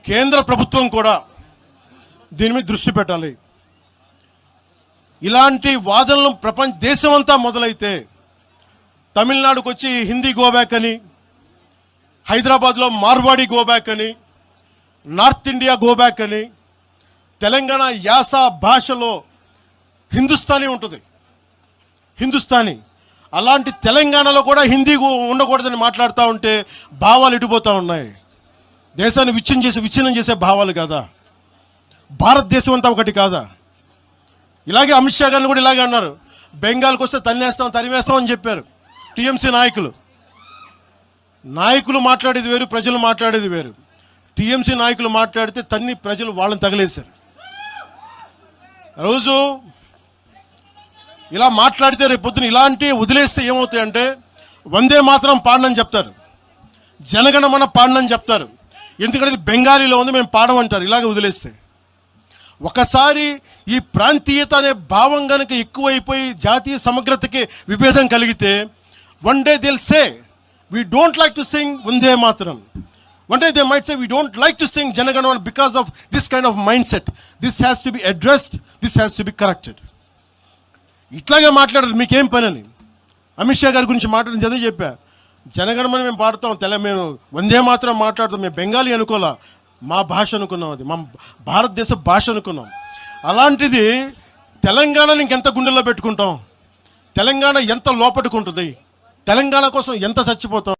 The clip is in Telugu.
కేంద్ర ప్రభుత్వం కూడా దీని మీద దృష్టి పెట్టాలి. ఇలాంటి వాదనలు దేశమంతా మొదలైతే తమిళనాడుకు వచ్చి హిందీ గోబ్యాక్ అని, హైదరాబాద్లో మార్వాడి గోబ్యాక్ అని, నార్త్ ఇండియా గోబ్యాక్ అని, తెలంగాణ యాస భాషలో హిందుస్థానీ ఉంటుంది, హిందుస్థానీ. అలాంటి తెలంగాణలో కూడా హిందీ ఉండకూడదని మాట్లాడుతూ ఉంటే భావాలు ఇటుపోతూ ఉన్నాయి. దేశాన్ని విచ్ఛిన్నం చేసే భావాలు కాదా? భారతదేశం అంతా ఒకటి కాదా? ఇలాగే అమిత్ షా గారిని కూడా ఇలాగే అన్నారు. బెంగాల్కి వస్తే తరిమేస్తాం అని చెప్పారు టీఎంసీ నాయకులు మాట్లాడేది వేరు, ప్రజలు మాట్లాడేది వేరు. టీఎంసీ నాయకులు మాట్లాడితే ప్రజలు వాళ్ళని తగిలేశారు. రోజు ఇలా మాట్లాడితే రేపు పొద్దున ఇలాంటి వదిలేస్తే ఏమవుతాయంటే వందే మాత్రం పాడనని చెప్తారు, జనగణమన పాడనని చెప్తారు. ఎందుకంటే ఇది బెంగాలీలో ఉంది, మేము పాడమంటారు. ఇలాగే వదిలేస్తే ఒకసారి ఈ ప్రాంతీయత అనే భావం కనుక ఎక్కువైపోయి జాతీయ సమగ్రతకి విభేదం కలిగితే one day they will say we don't like to sing Vande Mataram. One day they might say we don't like to sing Janaganamana because of this kind of mindset. This has to be addressed, this has to be corrected. ఇట్లాగే మాట్లాడారు. మీకేం పని అని అమిత్ షా గారి గురించి మాట్లాడిన చదివి చెప్పా. జనగణమన మేము పాడతాం, మేము వందే మాత్రం మాట్లాడతాం. మేము బెంగాలీ అనుకోలే, మా భాష అనుకున్నాం, అది మా భారతదేశ భాష అనుకున్నాం. అలాంటిది తెలంగాణని ఇంకెంత గుండెల్లో పెట్టుకుంటాం, తెలంగాణ ఎంత లోపట్టుకుంటుంది, తెలంగాణ కోసం ఎంత చచ్చిపోతాం.